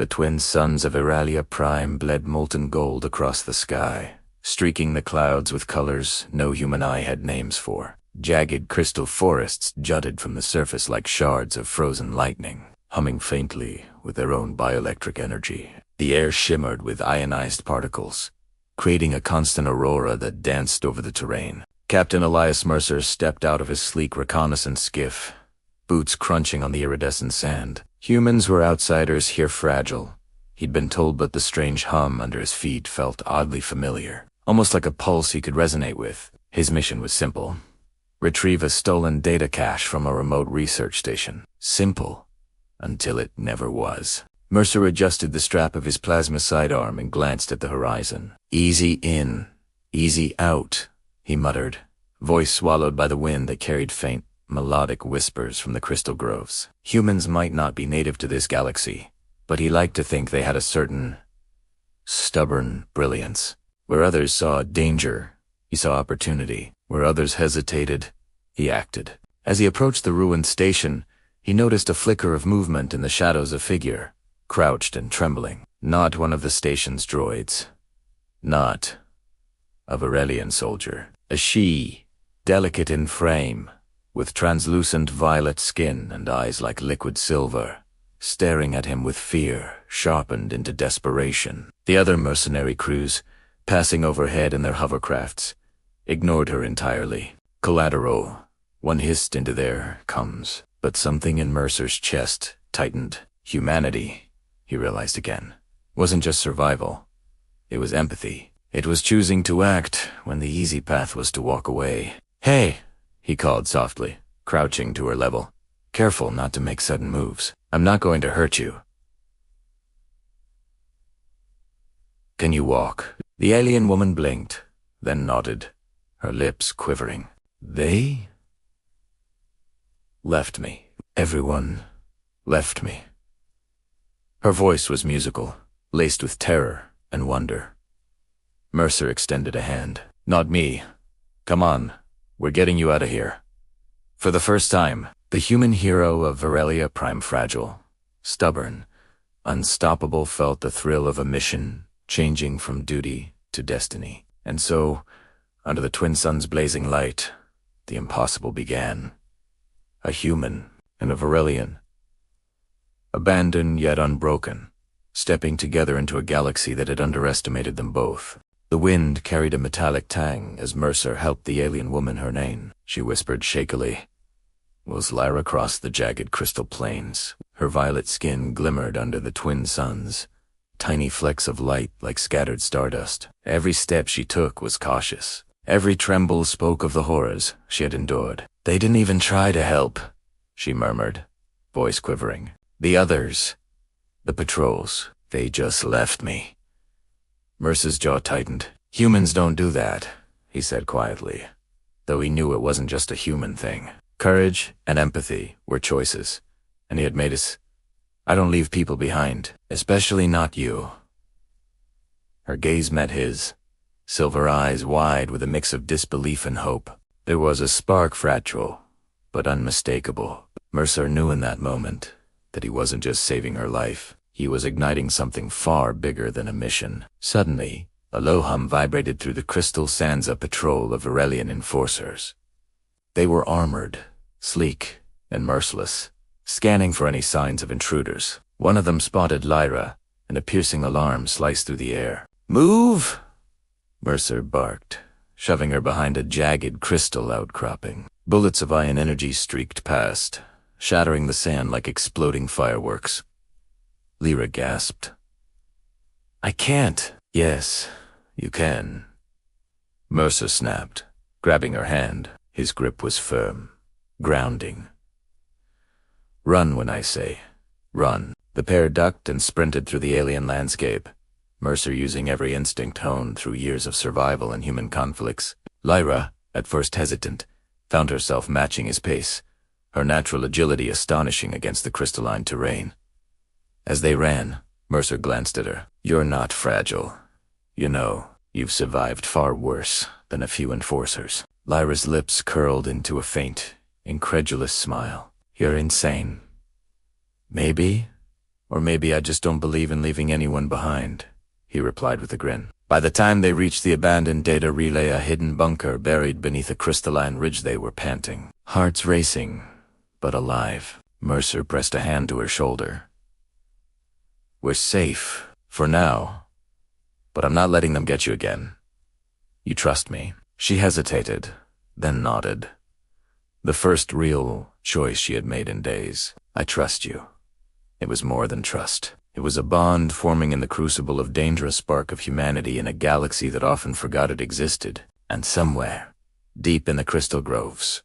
The twin suns of Virelia Prime bled molten gold across the sky, streaking the clouds with colors no human eye had names for. Jagged crystal forests jutted from the surface like shards of frozen lightning, humming faintly with their own bioelectric energy. The air shimmered with ionized particles, creating a constant aurora that danced over the terrain. Captain Elias Mercer stepped out of his sleek reconnaissance skiff, boots crunching on the iridescent sand. Humans were outsiders here, fragile. He'd been told, but the strange hum under his feet felt oddly familiar, almost like a pulse he could resonate with. His mission was simple: retrieve a stolen data cache from a remote research station. Simple, until it never was. Mercer adjusted the strap of his plasma sidearm and glanced at the horizon. "Easy in, easy out," he muttered, voice swallowed by the wind that carried faint, melodic whispers from the crystal groves. Humans might not be native to this galaxy, but he liked to think they had a certain stubborn brilliance. Where others saw danger, he saw opportunity. Where others hesitated, he acted. As he approached the ruined station, he noticed a flicker of movement in the shadows. A figure, crouched and trembling. Not one of the station's droids. Not a Virelian soldier. A she, delicate in frame, with translucent violet skin and eyes like liquid silver, staring at him with fear sharpened into desperation. The other mercenary crews, passing overhead in their hovercrafts, ignored her entirely. "Collateral," one hissed into their comes. But something in Mercer's chest tightened. Humanity, he realized again, wasn't just survival. It was empathy. It was choosing to act when the easy path was to walk away. "Hey," he called softly, crouching to her level. "Careful not to make sudden moves. I'm not going to hurt you. Can you walk?" The alien woman blinked, then nodded, her lips quivering. "They left me. Everyone left me." Her voice was musical, laced with terror and wonder. Mercer extended a hand. "Not me. Come on, we're getting you out of here." For the first time, the human hero of Virelia Prime, fragile, stubborn, unstoppable, felt the thrill of a mission, changing from duty to destiny. And so, under the twin suns' blazing light, the impossible began. A human and a Virelian, abandoned yet unbroken, stepping together into a galaxy that had underestimated them both. The wind carried a metallic tang as Mercer helped the alien woman her name. She whispered shakily. Was Lyra crossed the jagged crystal plains. Her violet skin glimmered under the twin suns, tiny flecks of light like scattered stardust. Every step she took was cautious. Every tremble spoke of the horrors she had endured. "They didn't even try to help," she murmured, voice quivering. "The others, the patrols, they just left me." Mercer's jaw tightened. "Humans don't do that," he said quietly, though he knew it wasn't just a human thing. Courage and empathy were choices, and he had made his. "I don't leave people behind, especially not you." Her gaze met his, silver eyes wide with a mix of disbelief and hope. There was a spark, fragile, but unmistakable. Mercer knew in that moment that he wasn't just saving her life. He was igniting something far bigger than a mission. Suddenly, a low hum vibrated through the crystal sands. A patrol of Virelian enforcers. They were armored, sleek, and merciless, scanning for any signs of intruders. One of them spotted Lyra, and a piercing alarm sliced through the air. "Move!" Mercer barked, shoving her behind a jagged crystal outcropping. Bullets of ion energy streaked past, shattering the sand like exploding fireworks. Lyra gasped. "I can't." "Yes, you can." Mercer snapped, grabbing her hand. His grip was firm, grounding. "Run when I say. Run." The pair ducked and sprinted through the alien landscape, Mercer using every instinct honed through years of survival and human conflicts. Lyra, at first hesitant, found herself matching his pace, her natural agility astonishing against the crystalline terrain. As they ran, Mercer glanced at her. "You're not fragile. You know, you've survived far worse than a few enforcers." Lyra's lips curled into a faint, incredulous smile. "You're insane." "Maybe," Or maybe I just don't believe in leaving anyone behind, he replied with a grin. By the time they reached the abandoned data relay, a hidden bunker buried beneath a crystalline ridge, they were panting, hearts racing, but alive. Mercer pressed a hand to her shoulder. We're safe, for now, but I'm not letting them get you again. You trust me? She hesitated, then nodded. The first real choice she had made in days. I trust you. It was more than trust. It was a bond forming in the crucible of dangerous spark of humanity in a galaxy that often forgot it existed. And somewhere, deep in the crystal groves,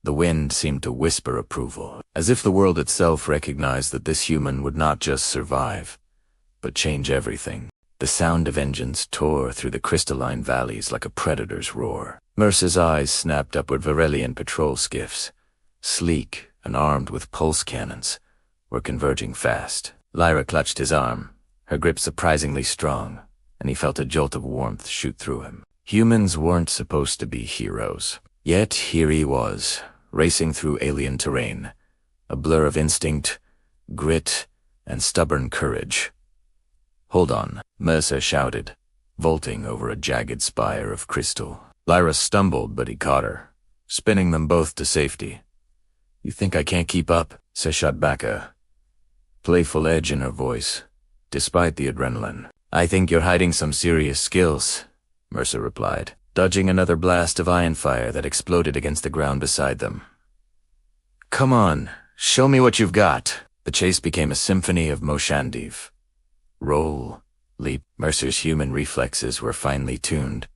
the wind seemed to whisper approval, as if the world itself recognized that this human would not just survive, but change everything. The sound of engines tore through the crystalline valleys like a predator's roar. Mercer's eyes snapped upward. Virelian patrol skiffs, sleek and armed with pulse cannons, were converging fast. Lyra clutched his arm, her grip surprisingly strong, and he felt a jolt of warmth shoot through him. Humans weren't supposed to be heroes. Yet here he was, racing through alien terrain, a blur of instinct, grit, and stubborn courage. Hold on, Mercer shouted, vaulting over a jagged spire of crystal. Lyra stumbled, but he caught her, spinning them both to safety. You think I can't keep up? She shot back, a playful edge in her voice, despite the adrenaline. I think you're hiding some serious skills, Mercer replied, dodging another blast of ion fire that exploded against the ground beside them. Come on, show me what you've got. The chase became a symphony of Moshandiv. Roll, leap. Mercer's human reflexes were finely tuned,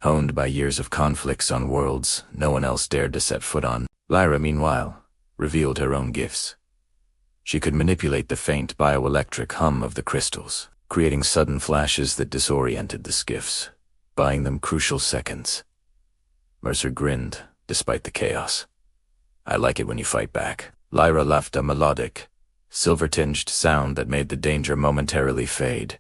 honed by years of conflicts on worlds no one else dared to set foot on. Lyra, meanwhile, revealed her own gifts. She could manipulate the faint bioelectric hum of the crystals, creating sudden flashes that disoriented the skiffs, buying them crucial seconds. Mercer grinned, despite the chaos. I like it when you fight back. Lyra laughed, a melodic, silver-tinged sound that made the danger momentarily fade.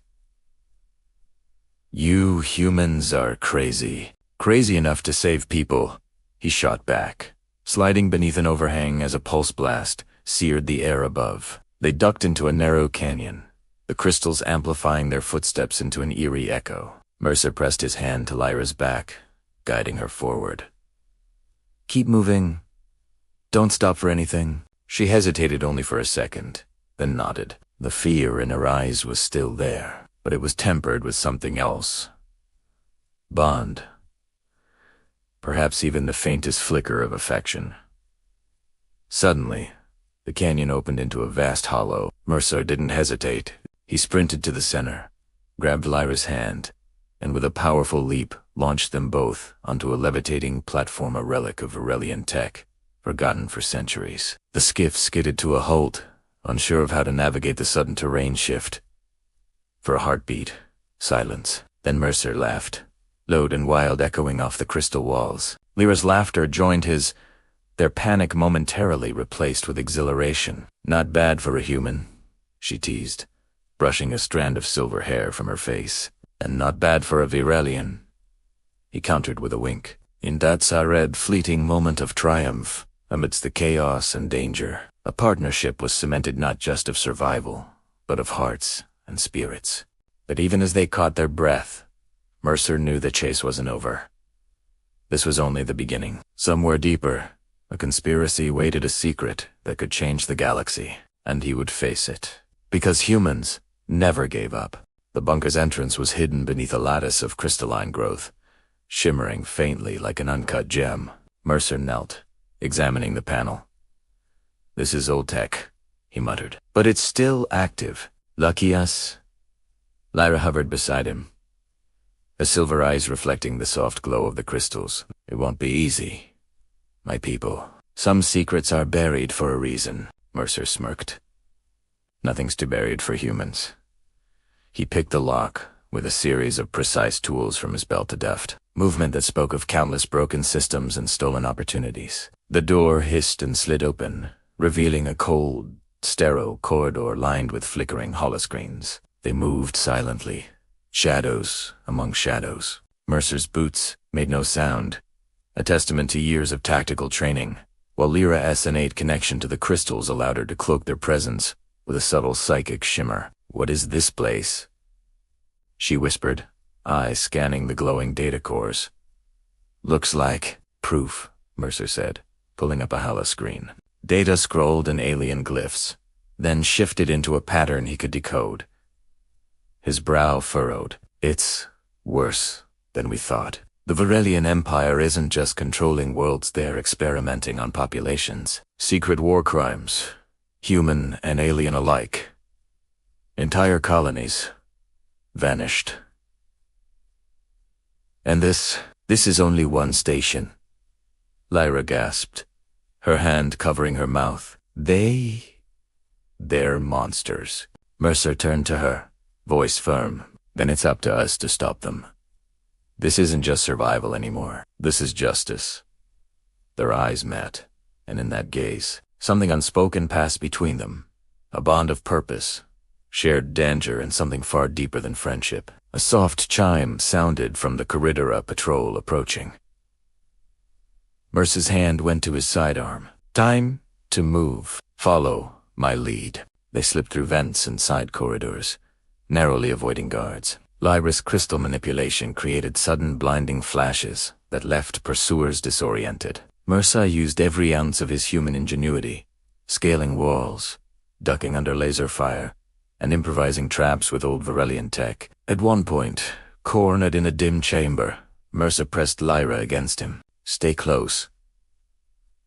You humans are crazy. Crazy enough to save people, he shot back, sliding beneath an overhang as a pulse blast seared the air above. They ducked into a narrow canyon, the crystals amplifying their footsteps into an eerie echo. Mercer pressed his hand to Lyra's back, guiding her forward. Keep moving. Don't stop for anything. She hesitated only for a second, then nodded. The fear in her eyes was still there, but it was tempered with something else. Bond. Perhaps even the faintest flicker of affection. Suddenly, the canyon opened into a vast hollow. Mercer didn't hesitate. He sprinted to the center, grabbed Lyra's hand, and with a powerful leap, launched them both onto a levitating platform, a relic of Virelian tech, forgotten for centuries. The skiff skidded to a halt, unsure of how to navigate the sudden terrain shift. For a heartbeat, silence. Then Mercer laughed, loud and wild, echoing off the crystal walls. Lyra's laughter joined his, their panic momentarily replaced with exhilaration. Not bad for a human, she teased, brushing a strand of silver hair from her face. And not bad for a Virelian, he countered with a wink. In that Sared fleeting moment of triumph, amidst the chaos and danger, a partnership was cemented, not just of survival, but of hearts and spirits. But even as they caught their breath, Mercer knew the chase wasn't over. This was only the beginning. Somewhere deeper, a conspiracy waited, a secret that could change the galaxy, and he would face it. Because humans never gave up. The bunker's entrance was hidden beneath a lattice of crystalline growth, shimmering faintly like an uncut gem. Mercer knelt, examining the panel. This is old tech, he muttered, but it's still active. Lucky us. Lyra hovered beside him, her silver eyes reflecting the soft glow of the crystals. It won't be easy, my people. Some secrets are buried for a reason, Mercer smirked. Nothing's too buried for humans. He picked the lock with a series of precise tools from his belt, a deft movement that spoke of countless broken systems and stolen opportunities. The door hissed and slid open, revealing a cold, sterile corridor lined with flickering holoscreens. They moved silently, shadows among shadows. Mercer's boots made no sound, a testament to years of tactical training, while Lyra's innate connection to the crystals allowed her to cloak their presence with a subtle psychic shimmer. "What is this place?" she whispered, eyes scanning the glowing data cores. "Looks like proof," Mercer said, pulling up a holo screen. Data scrolled in alien glyphs, then shifted into a pattern he could decode. His brow furrowed. "It's worse than we thought. The Virelian Empire isn't just controlling worlds, they're experimenting on populations. Secret war crimes, human and alien alike. Entire colonies vanished. And this is only one station." Lyra gasped, her hand covering her mouth. They're monsters." Mercer turned to her, voice firm. "Then it's up to us to stop them. This isn't just survival anymore. This is justice." Their eyes met, and in that gaze, something unspoken passed between them. A bond of purpose, shared danger, and something far deeper than friendship. A soft chime sounded from the corridor patrol approaching. Mercer's hand went to his sidearm. "Time to move. Follow my lead." They slipped through vents and side corridors, narrowly avoiding guards. Lyra's crystal manipulation created sudden blinding flashes that left pursuers disoriented. Mercer used every ounce of his human ingenuity, scaling walls, ducking under laser fire, and improvising traps with old Virelian tech. At one point, cornered in a dim chamber, Mercer pressed Lyra against him. "Stay close."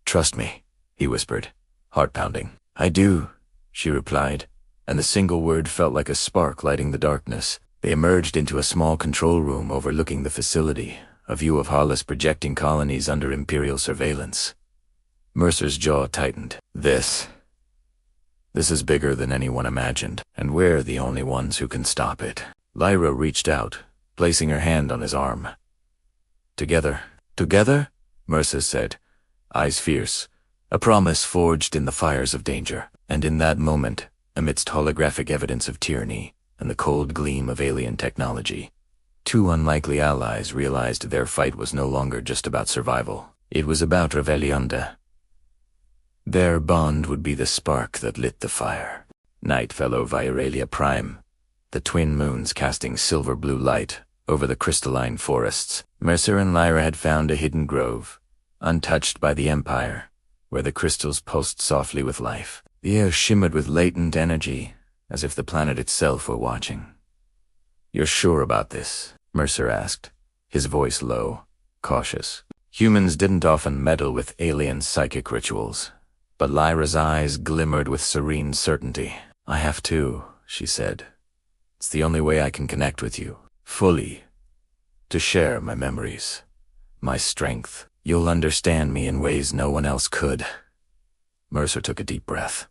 "Trust me," he whispered, heart pounding. "I do," she replied, and the single word felt like a spark lighting the darkness. They emerged into a small control room overlooking the facility, a view of Hollis projecting colonies under Imperial surveillance. Mercer's jaw tightened. This is bigger than anyone imagined, and we're the only ones who can stop it." Lyra reached out, placing her hand on his arm. Together, Mercer said, eyes fierce, a promise forged in the fires of danger. And in that moment, amidst holographic evidence of tyranny and the cold gleam of alien technology, two unlikely allies realized their fight was no longer just about survival. It was about Virelian. Their bond would be the spark that lit the fire. Night fell over Virelia Prime, the twin moons casting silver-blue light over the crystalline forests. Mercer and Lyra had found a hidden grove, untouched by the Empire, where the crystals pulsed softly with life. The air shimmered with latent energy, as if the planet itself were watching. "You're sure about this?" Mercer asked, his voice low, cautious. Humans didn't often meddle with alien psychic rituals, but Lyra's eyes glimmered with serene certainty. "I have to," she said. "It's the only way I can connect with you, fully, to share my memories, my strength. You'll understand me in ways no one else could." Mercer took a deep breath.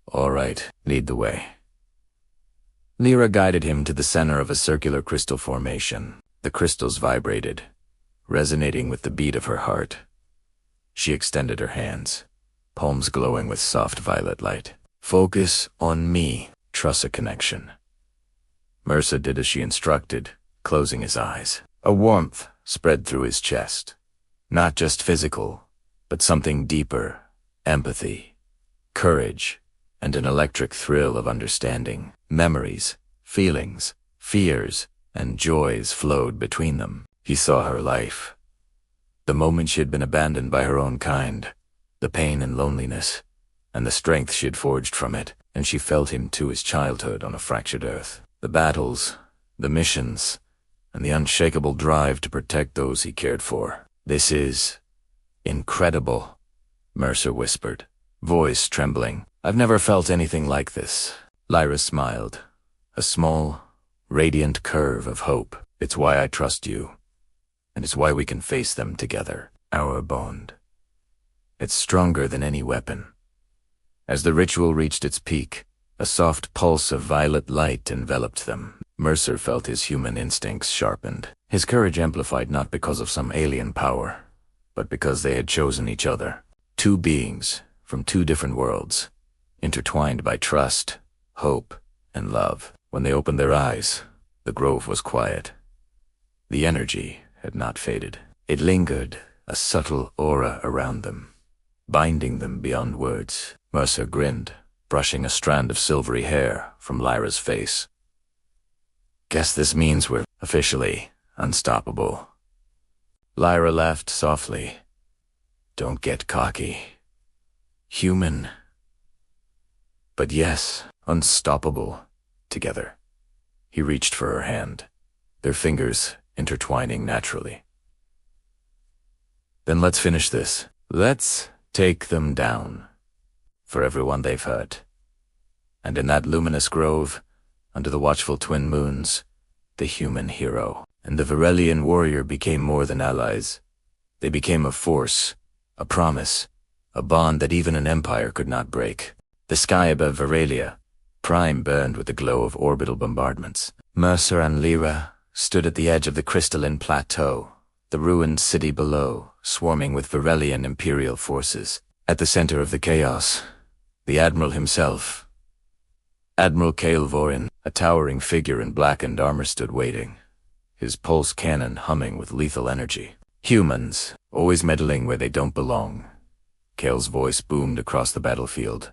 "All right, lead the way." Lyra guided him to the center of a circular crystal formation. The crystals vibrated, resonating with the beat of her heart. She extended her hands, palms glowing with soft violet light. "Focus on me. Trust a connection." Mercer did as she instructed, closing his eyes. A warmth spread through his chest. Not just physical, but something deeper. Empathy, courage, and an electric thrill of understanding. Memories, feelings, fears, and joys flowed between them. He saw her life. The moment she had been abandoned by her own kind, the pain and loneliness, and the strength she had forged from it, and she felt him to his childhood on a fractured earth. The battles, the missions, and the unshakable drive to protect those he cared for. "This is incredible," Mercer whispered, voice trembling. "I've never felt anything like this." Lyra smiled, a small, radiant curve of hope. "It's why I trust you, and it's why we can face them together. Our bond. It's stronger than any weapon." As the ritual reached its peak, a soft pulse of violet light enveloped them. Mercer felt his human instincts sharpened, his courage amplified not because of some alien power, but because they had chosen each other. Two beings from two different worlds, intertwined by trust, hope, and love. When they opened their eyes, the grove was quiet. The energy had not faded. It lingered, a subtle aura around them, binding them beyond words. Mercer grinned, brushing a strand of silvery hair from Lyra's face. Guess this means we're officially unstoppable. Lyra laughed softly. Don't get cocky. Human. But yes, unstoppable. Together. He reached for her hand, their fingers intertwining naturally. Then let's finish this. Let's take them down. For everyone they've hurt. And in that luminous grove, under the watchful twin moons, the human hero and the Virelian warrior became more than allies. They became a force, a promise, a bond that even an empire could not break. The sky above Virelia Prime burned with the glow of orbital bombardments. Mercer and Lyra stood at the edge of the crystalline plateau, the ruined city below, swarming with Virelian imperial forces. At the center of the chaos, the Admiral himself, Admiral Vorin, a towering figure in blackened armor, stood waiting, his pulse cannon humming with lethal energy. Humans, always meddling where they don't belong. Kale's voice boomed across the battlefield,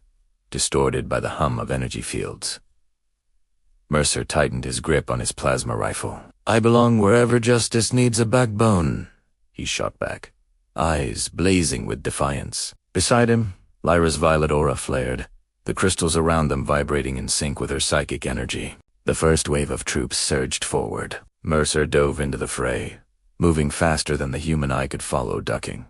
distorted by the hum of energy fields. Mercer tightened his grip on his plasma rifle. I belong wherever justice needs a backbone, he shot back, eyes blazing with defiance. Beside him, Lyra's violet aura flared, the crystals around them vibrating in sync with her psychic energy. The first wave of troops surged forward. Mercer dove into the fray, moving faster than the human eye could follow, ducking,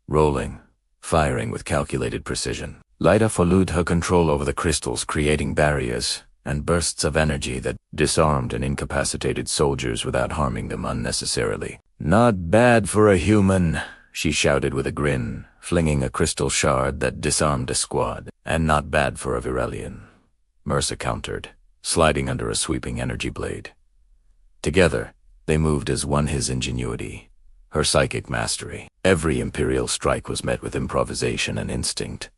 rolling, firing with calculated precision. Lyra followed her control over the crystals, creating barriers and bursts of energy that disarmed and incapacitated soldiers without harming them unnecessarily. Not bad for a human, she shouted with a grin, flinging a crystal shard that disarmed a squad. And not bad for a Virelian, Mercer countered, sliding under a sweeping energy blade. Together, they moved as one, his ingenuity, her psychic mastery. Every imperial strike was met with improvisation and instinct,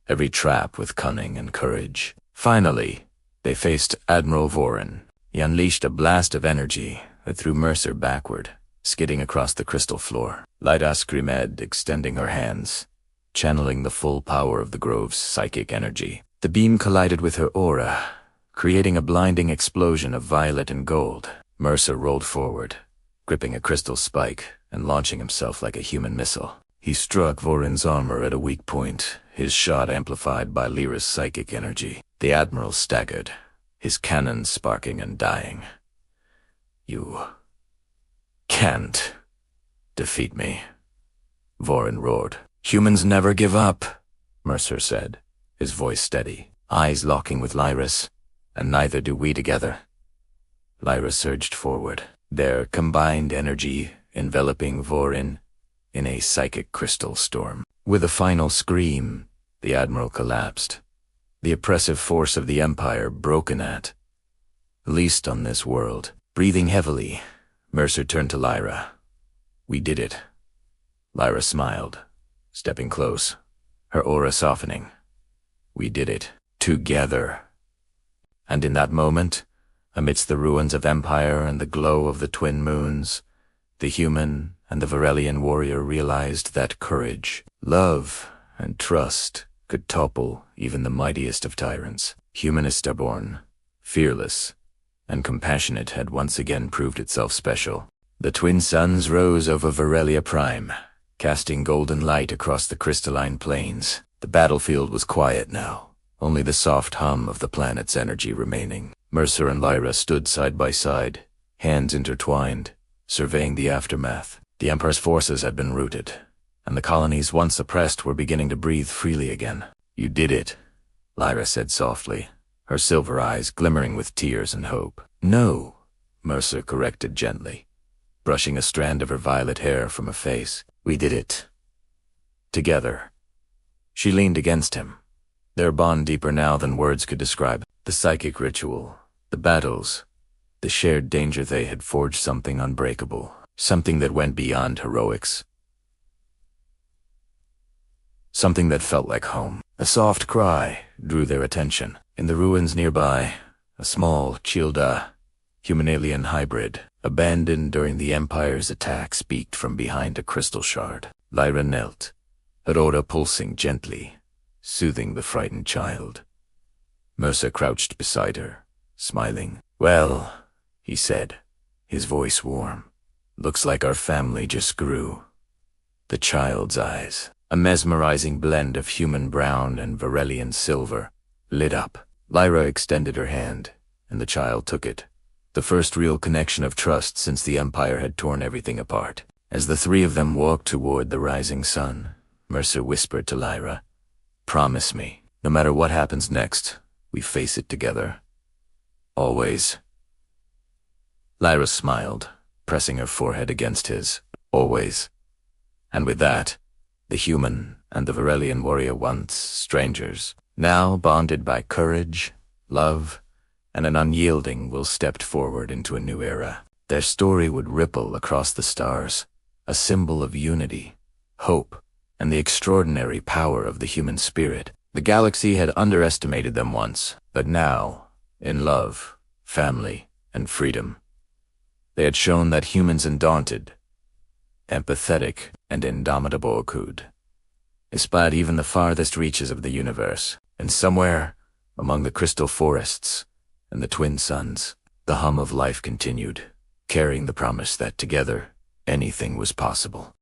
every trap with cunning and courage. Finally, they faced Admiral Vorin. He unleashed a blast of energy that threw Mercer backward, skidding across the crystal floor. Lyra screamed, extending her hands, channeling the full power of the grove's psychic energy. The beam collided with her aura, creating a blinding explosion of violet and gold. Mercer rolled forward, gripping a crystal spike and launching himself like a human missile. He struck Vorin's armor at a weak point, his shot amplified by Lyra's psychic energy. The Admiral staggered, his cannon sparking and dying. You can't defeat me, Vorin roared. Humans never give up, Mercer said, his voice steady, eyes locking with Lyra's, and neither do we together. Lyra surged forward, their combined energy enveloping Vorin in a psychic crystal storm. With a final scream, the Admiral collapsed, the oppressive force of the Empire broken at least on this world. Breathing heavily, Mercer turned to Lyra. We did it. Lyra smiled, stepping close, her aura softening. We did it. Together. And in that moment, amidst the ruins of Empire and the glow of the twin moons, the human and the Virelian warrior realized that courage, love, and trust could topple even the mightiest of tyrants. Human is stubborn, fearless, and compassionate had once again proved itself special. The twin suns rose over Virelia Prime, casting golden light across the crystalline plains. The battlefield was quiet now, only the soft hum of the planet's energy remaining. Mercer and Lyra stood side by side, hands intertwined, surveying the aftermath. The Emperor's forces had been routed, and the colonies once oppressed were beginning to breathe freely again. You did it, Lyra said softly, her silver eyes glimmering with tears and hope. No, Mercer corrected gently, brushing a strand of her violet hair from her face. We did it. Together. She leaned against him, their bond deeper now than words could describe. The psychic ritual, the battles, the shared danger, they had forged something unbreakable, something that went beyond heroics. Something that felt like home. A soft cry drew their attention. In the ruins nearby, a small Childa, human-alien hybrid, abandoned during the Empire's attack, speaked from behind a crystal shard. Lyra knelt, her aura pulsing gently, soothing the frightened child. Mercer crouched beside her, smiling. "Well," he said, his voice warm, "looks like our family just grew." The child's eyes, a mesmerizing blend of human brown and Virelian silver, lit up. Lyra extended her hand, and the child took it, the first real connection of trust since the Empire had torn everything apart. As the three of them walked toward the rising sun, Mercer whispered to Lyra, "Promise me, no matter what happens next, we face it together. Always." Lyra smiled, pressing her forehead against his. "Always." And with that, the human and the Virelian warrior, once strangers, now bonded by courage, love, and an unyielding will, stepped forward into a new era. Their story would ripple across the stars, a symbol of unity, hope, and the extraordinary power of the human spirit. The galaxy had underestimated them once, but now, in love, family, and freedom, they had shown that humans undaunted, empathetic, and indomitable could espied even the farthest reaches of the universe. And somewhere, among the crystal forests and the twin suns, the hum of life continued, carrying the promise that together, anything was possible.